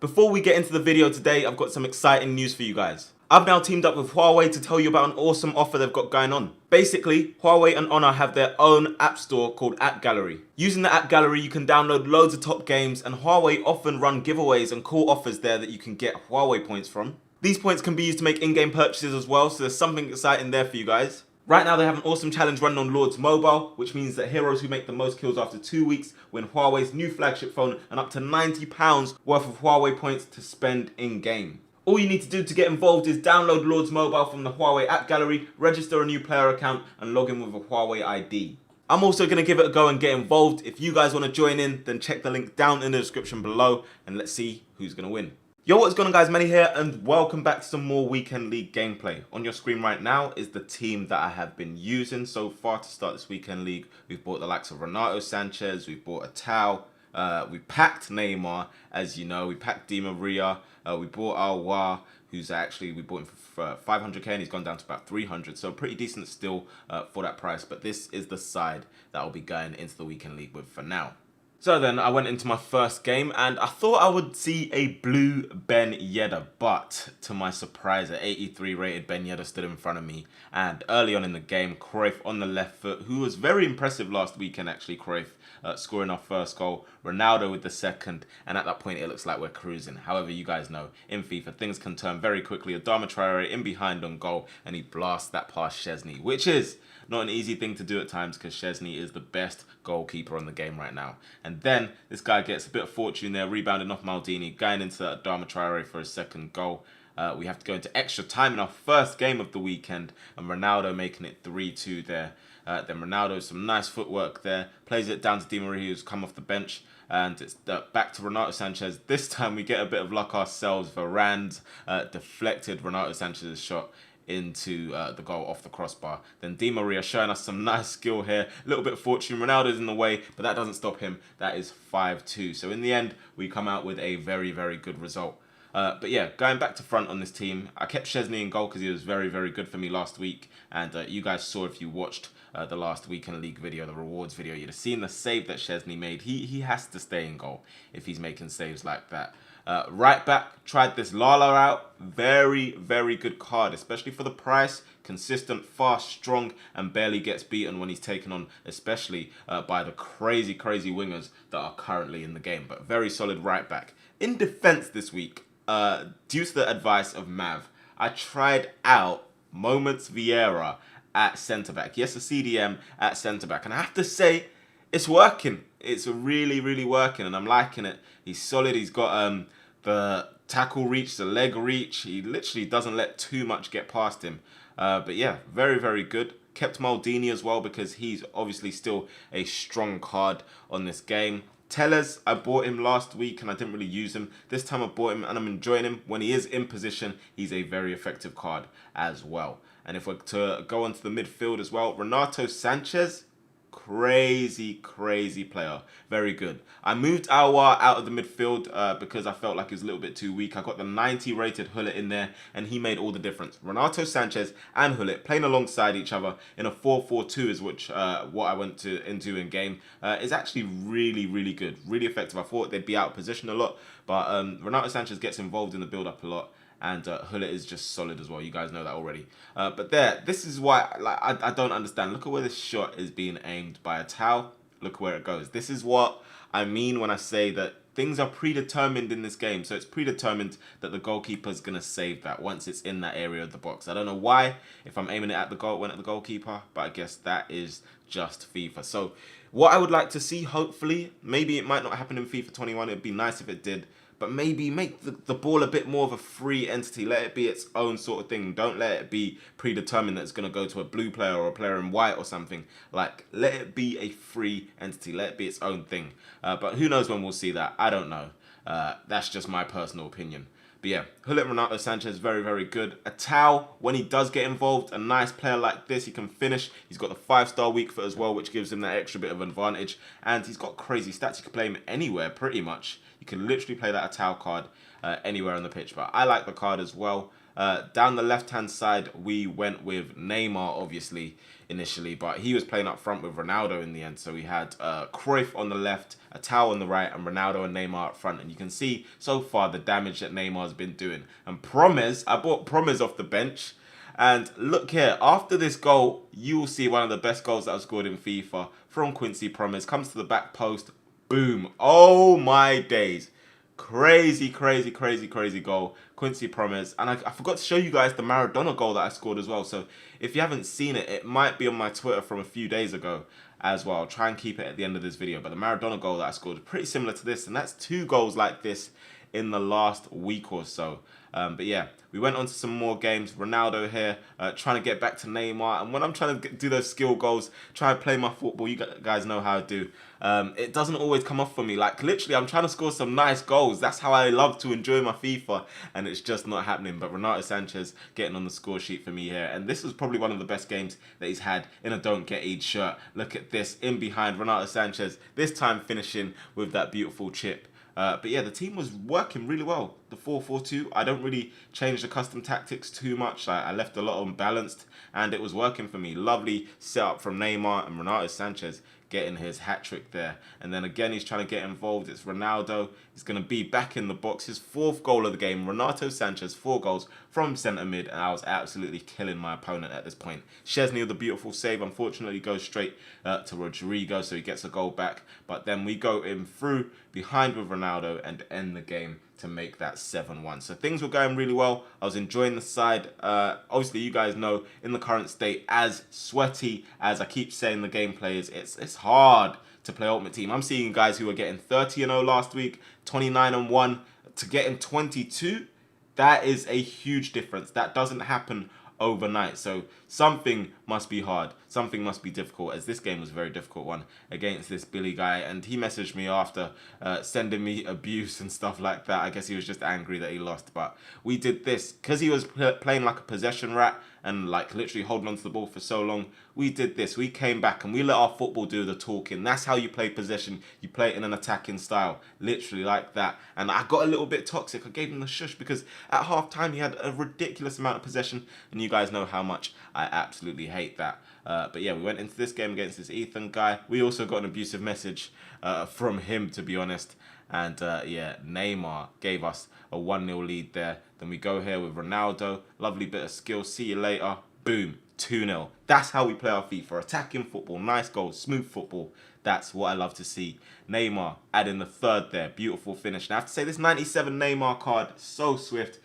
Before we get into the video today, I've got some exciting news for you guys. I've now teamed up with Huawei to tell you about an awesome offer they've got going on. Basically, Huawei and Honor have their own app store called App Gallery. Using the App Gallery, you can download loads of top games, and Huawei often run giveaways and cool offers there that you can get Huawei points from. These points can be used to make in-game purchases as well, so there's something exciting there for you guys. Right now they have an awesome challenge running on Lords Mobile, which means that heroes who make the most kills after 2 weeks win Huawei's new flagship phone and up to £90 worth of Huawei points to spend in-game. All you need to do to get involved is download Lords Mobile from the Huawei App Gallery, register a new player account and log in with a Huawei ID. I'm also going to give it a go and get involved. If you guys want to join in, then check the link down in the description below and let's see who's going to win. Yo, what's going on guys, Manny here and welcome back to some more Weekend League gameplay. On your screen right now is the team that I have been using so far to start this Weekend League. We've bought the likes of Renato Sanchez, we've bought a Tau, we packed Neymar, as you know, we packed Di Maria, we bought Alwa, who's actually, we bought him for 500k and he's gone down to about 300, so pretty decent still for that price. But this is the side that I'll be going into the Weekend League with for now. So then I went into my first game and I thought I would see a blue Ben Yedder, but to my surprise, an 83 rated Ben Yedder stood in front of me. And early on in the game, Cruyff on the left foot, who was very impressive last weekend actually, Cruyff scoring our first goal, Ronaldo with the second, and at that point it looks like we're cruising. However, you guys know, in FIFA things can turn very quickly. Adama Traore in behind on goal and he blasts that past Szczesny, which is not an easy thing to do at times because Szczesny is the best goalkeeper on the game right now. And then this guy gets a bit of fortune there, rebounding off Maldini, going into Adama Traore for his second goal. We have to go into extra time in our first game of the weekend, and Ronaldo making it 3-2 there. Then Ronaldo, some nice footwork there, plays it down to Di Maria, who's come off the bench, and it's back to Renato Sanchez. This time we get a bit of luck ourselves. Varane deflected Renato Sanchez's shot into the goal off the crossbar. Then Di Maria showing us some nice skill here. A little bit of fortune. Ronaldo's in the way, but that doesn't stop him. That is 5-2. So in the end, we come out with a very, very good result. But yeah, going back to front on this team, I kept Szczesny in goal because he was very, very good for me last week. And you guys saw, if you watched the last Weekend League video, the rewards video, you'd have seen the save that Szczesny made. He has to stay in goal if he's making saves like that. Right back, tried this Lala out. Very, very good card, especially for the price. Consistent, fast, strong, and barely gets beaten when he's taken on, especially by the crazy, crazy wingers that are currently in the game. But very solid right back. In defense this week, due to the advice of Mav, I tried out Moments Vieira at centre back. Yes, a CDM at centre back, and I have to say, it's working. It's really, really working, and I'm liking it. He's solid. He's got the tackle reach, the leg reach. He literally doesn't let too much get past him. But yeah, very, very good. Kept Maldini as well because he's obviously still a strong card on this game. Tellers, I bought him last week and I didn't really use him. This time I bought him and I'm enjoying him. When he is in position, he's a very effective card as well. And if we're to go on to the midfield as well, Renato Sanchez, crazy, crazy player. Very good. I moved Alwa out of the midfield because I felt like he was a little bit too weak. I got the 90 rated Hullet in there and he made all the difference. Renato Sanchez and Hullet playing alongside each other in a 4-4-2 is what I went into in game. Is actually really, really good. Really effective. I thought they'd be out of position a lot, but Renato Sanchez gets involved in the build-up a lot. And Hullet is just solid as well. You guys know that already. But this is why I don't understand. Look at where this shot is being aimed by a Tau. Look where it goes. This is what I mean when I say that things are predetermined in this game. So it's predetermined that the goalkeeper's going to save that once it's in that area of the box. I don't know why, if I'm aiming it at the goal, went at the goalkeeper. But I guess that is just FIFA. So what I would like to see, hopefully, maybe it might not happen in FIFA 21. It would be nice if it did. But maybe make the ball a bit more of a free entity. Let it be its own sort of thing. Don't let it be predetermined that it's going to go to a blue player or a player in white or something. Like, let it be a free entity. Let it be its own thing. But who knows when we'll see that? I don't know. That's just my personal opinion. But yeah, Hullet Renato Sanchez, very, very good. A Tau, when he does get involved, a nice player like this, he can finish. He's got the 5-star weak foot as well, which gives him that extra bit of advantage. And he's got crazy stats. You can play him anywhere, pretty much. You can literally play that Atao card anywhere on the pitch. But I like the card as well. Down the left-hand side, we went with Neymar, obviously, initially, but he was playing up front with Ronaldo in the end. So we had Cruyff on the left, Atao on the right, and Ronaldo and Neymar up front. And you can see so far the damage that Neymar's been doing. And Promes, I bought Promes off the bench. And look here, after this goal, you will see one of the best goals that I've scored in FIFA from Quincy Promes. Comes to the back post, boom. Oh my days. Crazy, crazy, crazy, crazy goal. Quincy Promes. And I forgot to show you guys the Maradona goal that I scored as well. So if you haven't seen it, it might be on my Twitter from a few days ago as well. I'll try and keep it at the end of this video. But the Maradona goal that I scored is pretty similar to this. And that's 2 goals like this in the last week or so. But yeah, we went on to some more games. Ronaldo here, trying to get back to Neymar. And when I'm trying to do those skill goals, try and play my football, you guys know how I do. It doesn't always come off for me. Like, literally, I'm trying to score some nice goals. That's how I love to enjoy my FIFA. And it's just not happening. But Renato Sanchez getting on the score sheet for me here. And this was probably one of the best games that he's had in a Don't Get Eid shirt. Look at this, in behind Renato Sanchez. This time finishing with that beautiful chip. But yeah, the team was working really well. The 4-4-2, I don't really change the custom tactics too much. I left a lot unbalanced, and it was working for me. Lovely setup from Neymar and Renato Sanchez getting his hat-trick there. And then again, he's trying to get involved. It's Ronaldo. He's going to be back in the box. His 4th goal of the game. Renato Sanchez, 4 goals from centre mid, and I was absolutely killing my opponent at this point. Szczesny with the beautiful save, unfortunately goes straight to Rodrigo, so he gets a goal back. But then we go in through behind with Ronaldo and end the game to make that 7-1. So things were going really well. I was enjoying the side. Obviously, you guys know, in the current state, as sweaty as I keep saying the gameplay is, it's hard to play Ultimate Team. I'm seeing guys who were getting 30-0 last week, 29-1, to getting 22. That is a huge difference. That doesn't happen overnight. So something must be hard. Something must be difficult, as this game was a very difficult one against this Billy guy. And he messaged me after sending me abuse and stuff like that. I guess he was just angry that he lost. But we did this because he was playing like a possession rat and like literally holding onto the ball for so long. We did this. We came back and we let our football do the talking. That's how you play possession. You play it in an attacking style, literally like that. And I got a little bit toxic. I gave him the shush because at half time he had a ridiculous amount of possession, and you guys know how much I absolutely hate that. But yeah, we went into this game against this Ethan guy. We also got an abusive message from him, to be honest. And yeah, Neymar gave us a 1-0 lead there. Then we go here with Ronaldo. Lovely bit of skill. See you later. Boom. 2-0. That's how we play our FIFA. Attacking football. Nice goals. Smooth football. That's what I love to see. Neymar adding the 3rd there. Beautiful finish. Now, I have to say, this 97 Neymar card, so swift.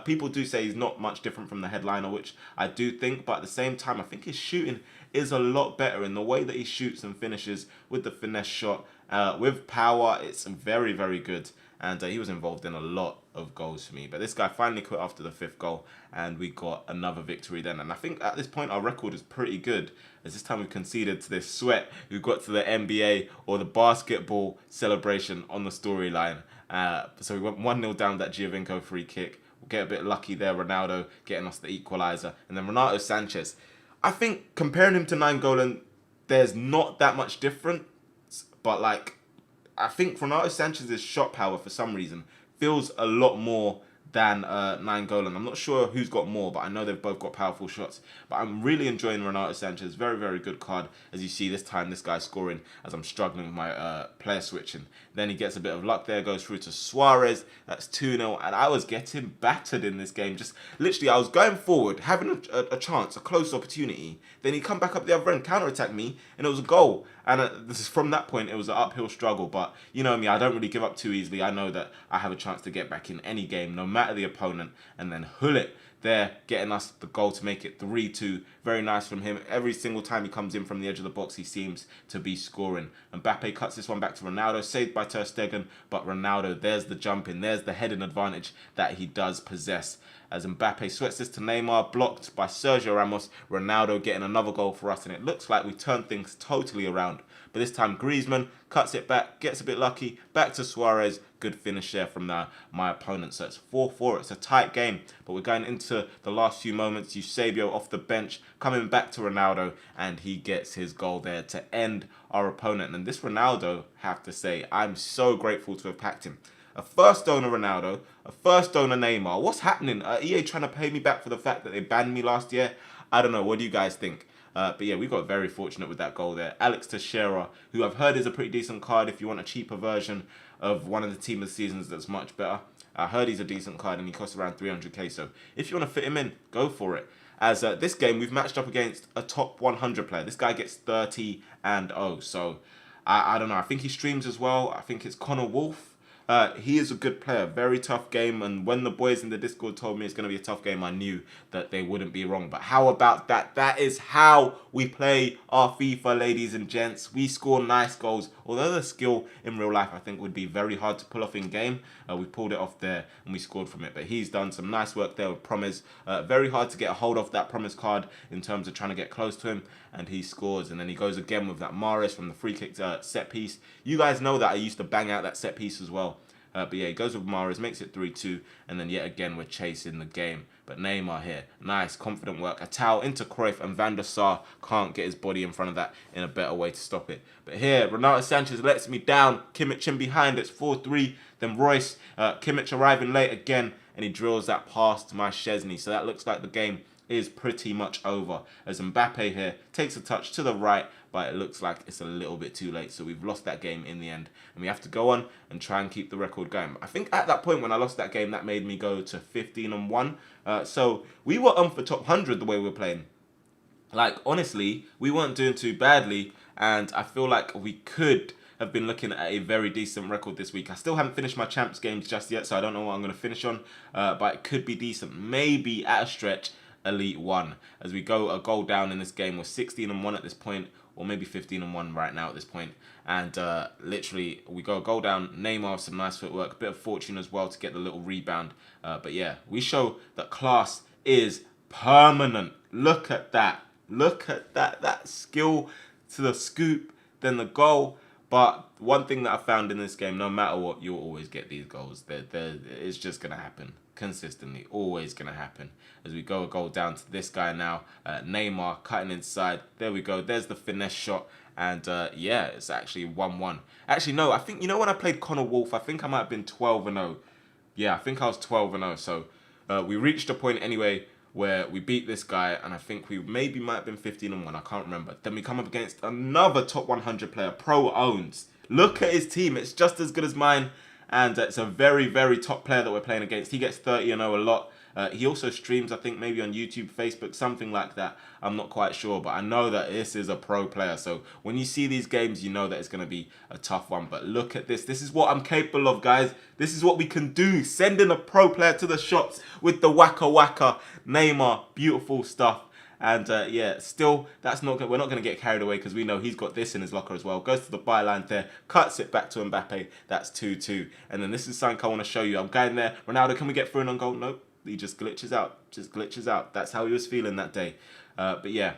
People do say he's not much different from the headliner, which I do think. But at the same time, I think his shooting is a lot better in the way that he shoots and finishes with the finesse shot. With power, it's very, very good. And he was involved in a lot of goals for me. But this guy finally quit after the 5th goal, and we got another victory then. And I think at this point our record is pretty good, as this time we conceded to this sweat who got to the NBA or the basketball celebration on the storyline. So we went 1-0 down that Giovinco free kick. We'll get a bit lucky there, Ronaldo getting us the equaliser. And then Renato Sanchez. I think comparing him to Nainggolan, there's not that much difference. But like, I think Renato Sanchez's shot power, for some reason, feels a lot more than Nainggolan. I'm not sure who's got more, but I know they've both got powerful shots. But I'm really enjoying Renato Sanchez. Very, very good card. As you see, this time this guy's scoring as I'm struggling with my player switching. Then he gets a bit of luck there, goes through to Suarez. That's 2-0. And I was getting battered in this game. Just literally, I was going forward, having a chance, a close opportunity. Then he come back up the other end, counter-attack me, and it was a goal. And this is from that point, it was an uphill struggle. But you know me, I don't really give up too easily. I know that I have a chance to get back in any game, no matter the opponent. And then Hullet there, getting us the goal to make it 3-2. Very nice from him. Every single time he comes in from the edge of the box, he seems to be scoring. Mbappe cuts this one back to Ronaldo, saved by Ter Stegen. But Ronaldo, there's the jump in. There's the heading advantage that he does possess. As Mbappe sweats this to Neymar, blocked by Sergio Ramos. Ronaldo getting another goal for us, and it looks like we turned things totally around. But this time Griezmann cuts it back, gets a bit lucky, back to Suarez. Good finish there from my opponent. So it's 4-4. It's a tight game, but we're going into the last few moments. Eusebio off the bench, coming back to Ronaldo, and he gets his goal there to end our opponent. And this Ronaldo, have to say, I'm so grateful to have packed him. a first owner Ronaldo, a first owner Neymar. What's happening? EA trying to pay me back for the fact that they banned me last year? I don't know. What do you guys think? But yeah, we got very fortunate with that goal there. Alex Teixeira, who I've heard is a pretty decent card if you want a cheaper version of one of the Team of the Seasons that's much better. I heard he's a decent card and he costs around 300k. So if you want to fit him in, go for it. As this game, we've matched up against a top 100 player. This guy gets 30-0. So I don't know. I think he streams as well. I think it's Connor Wolf. He is a good player. Very tough game. And when the boys in the Discord told me it's going to be a tough game, I knew that they wouldn't be wrong. But how about that? That is how we play our FIFA, ladies and gents. We score nice goals. Although the skill in real life, I think, would be very hard to pull off in game. We pulled it off there and we scored from it. But he's done some nice work there with Promise. Very hard to get a hold of that Promise card in terms of trying to get close to him. And he scores. And then he goes again with that Mahrez from the free kick set piece. You guys know that I used to bang out that set piece as well. But yeah, he goes with Mahrez, makes it 3-2, and then yet again we're chasing the game. But Neymar here, nice, confident work. A towel into Cruyff, and Van der Sar can't get his body in front of that in a better way to stop it. But here, Renato Sanchez lets me down. Kimmich in behind, it's 4-3. Then Royce, Kimmich arriving late again, and he drills that pass to my Szczesny. So that looks like the game is pretty much over. As Mbappe here takes a touch to the right, but it looks like it's a little bit too late. So we've lost that game in the end. And we have to go on and try and keep the record going. I think at that point when I lost that game, that made me go to 15-1. So we were on for top 100 the way we were playing. Like, honestly, we weren't doing too badly. And I feel like we could have been looking at a very decent record this week. I still haven't finished my champs games just yet, so I don't know what I'm going to finish on. But it could be decent. Maybe at a stretch, Elite 1. As we go a goal down in this game, we're 16-1 at this point, or maybe 15-1 right now at this point. And literally, we go a goal down. Neymar, some nice footwork, a bit of fortune as well to get the little rebound. But yeah, we show that class is permanent. Look at that. Look at that. That skill to the scoop, then the goal. But one thing that I found in this game, no matter what, you'll always get these goals. It's just going to happen consistently. Always going to happen. As we go a goal down to this guy now. Neymar cutting inside. There we go. There's the finesse shot. And yeah, it's actually 1-1. Actually, no, I think, you know when I played Connor Wolf, I think I might have been 12-0. Yeah, I think I was 12-0. So we reached a point anyway where we beat this guy, and I think we maybe might have been 15-1. I can't remember. Then we come up against another top 100 player, Pro Owns. Look at his team. It's just as good as mine, and it's a very, very top player that we're playing against. He gets 30-0 a lot. He also streams, I think, maybe on YouTube, Facebook, something like that. I'm not quite sure, but I know that this is a pro player. So when you see these games, you know that it's going to be a tough one. But look at this. This is what I'm capable of, guys. This is what we can do. Sending a pro player to the shops with the Waka Waka. Neymar, beautiful stuff. And yeah, still, that's not we're not going to get carried away because we know he's got this in his locker as well. Goes to the byline there, cuts it back to Mbappe. That's 2-2. And then this is something I want to show you. I'm going there. Ronaldo, can we get through on goal? Nope. He just glitches out. Just glitches out. That's how he was feeling that day. But yeah,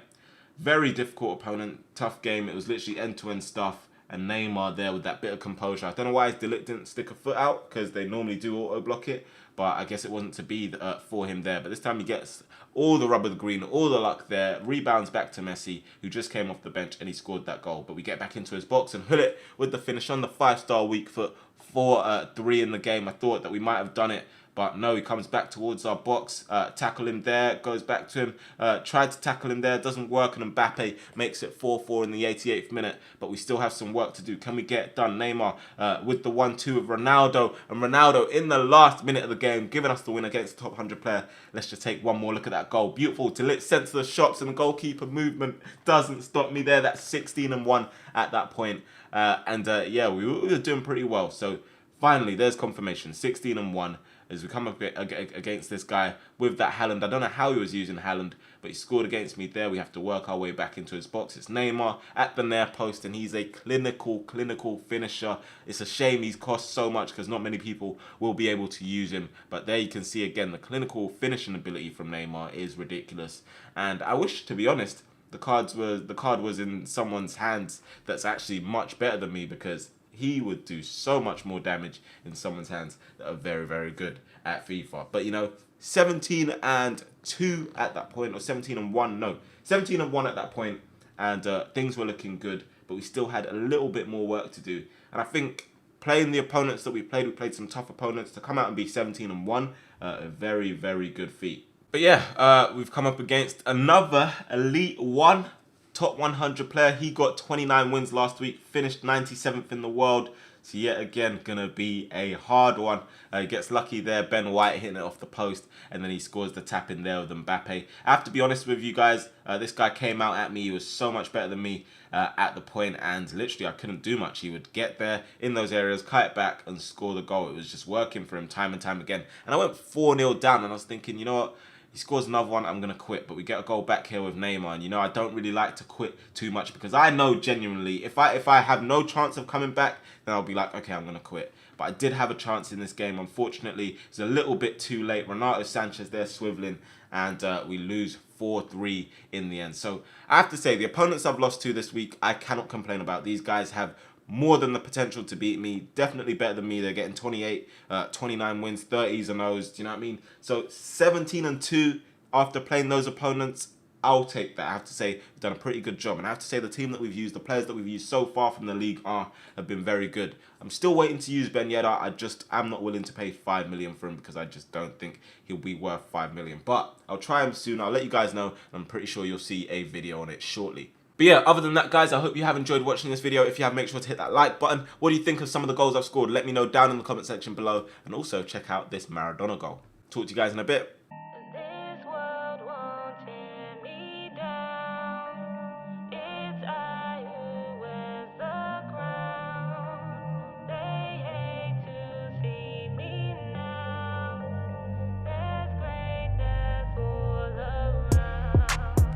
very difficult opponent. Tough game. It was literally end-to-end stuff. And Neymar there with that bit of composure. I don't know why his Delict didn't stick a foot out because they normally do auto-block it. But I guess it wasn't to be for him there. But this time he gets all the rub of the green, all the luck there. Rebounds back to Messi, who just came off the bench and he scored that goal. But we get back into his box and Hullet with the finish on the 5-star weak foot. 4-3 in the game. I thought that we might have done it. But no, he comes back towards our box, tackle him there, goes back to him, tried to tackle him there, doesn't work, and Mbappe makes it 4-4 in the 88th minute. But we still have some work to do. Can we get it done? Neymar with the 1-2 of Ronaldo, and Ronaldo in the last minute of the game, giving us the win against the top 100 player. Let's just take one more look at that goal. Beautiful. Delit sent to the shops, and the goalkeeper movement doesn't stop me there. That's 16-1 at that point. Yeah, we were doing pretty well. So finally, there's confirmation. 16-1. As we come up against this guy with that Haaland. I don't know how he was using Haaland, but he scored against me there. We have to work our way back into his box. It's Neymar at the near post, and he's a clinical finisher. It's a shame he's cost so much because not many people will be able to use him. But there you can see again, the clinical finishing ability from Neymar is ridiculous. And I wish, to be honest, the card was in someone's hands that's actually much better than me, because he would do so much more damage in someone's hands that are very, very good at FIFA. But, you know, 17-2 at that point, or 17-1, no, 17-1 at that point, and things were looking good, but we still had a little bit more work to do. And I think playing the opponents that we played some tough opponents. To come out and be 17-1, a very, very good feat. But yeah, we've come up against another Elite 1 top 100 player. He got 29 wins last week, finished 97th in the world. So yet again, gonna be a hard one. He gets lucky there, Ben White hitting it off the post, and then he scores the tap in there with Mbappe. I have to be honest with you guys, this guy came out at me. He was so much better than me at the point, and literally I couldn't do much. He would get there in those areas, cut it back, and score the goal. It was just working for him time and time again. And I went 4-0 down, and I was thinking, you know what? He scores another one, I'm going to quit. But we get a goal back here with Neymar. And, you know, I don't really like to quit too much because I know genuinely if I have no chance of coming back, then I'll be like, okay, I'm going to quit. But I did have a chance in this game. Unfortunately, it's a little bit too late. Renato Sanchez there swiveling, and we lose 4-3 in the end. So I have to say, the opponents I've lost to this week, I cannot complain about. These guys have more than the potential to beat me. Definitely better than me. They're getting 28, 29 wins, 30s and O's. Do you know what I mean? So 17-2 after playing those opponents, I'll take that. I have to say, we've done a pretty good job. And I have to say, the team that we've used, the players that we've used so far from the league have been very good. I'm still waiting to use Ben Yedder. I'm not willing to pay 5 million for him because I just don't think he'll be worth 5 million. But I'll try him soon. I'll let you guys know. I'm pretty sure you'll see a video on it shortly. But yeah, other than that, guys, I hope you have enjoyed watching this video. If you have, make sure to hit that like button. What do you think of some of the goals I've scored? Let me know down in the comment section below. And also check out this Maradona goal. Talk to you guys in a bit.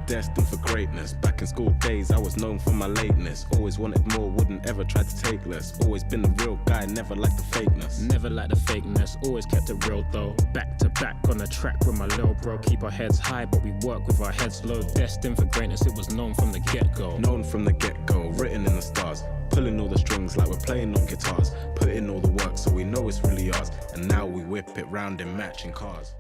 Destined for greatness. Back in school days, I was known for my lateness. Always wanted more, wouldn't ever try to take less. Always been the real guy, never liked the fakeness. Never liked the fakeness, always kept it real though. Back to back on the track with my little bro. Keep our heads high, but we work with our heads low. Destined for greatness, it was known from the get-go. Known from the get-go, written in the stars. Pulling all the strings like we're playing on guitars. Put in all the work so we know it's really ours. And now we whip it round in matching cars.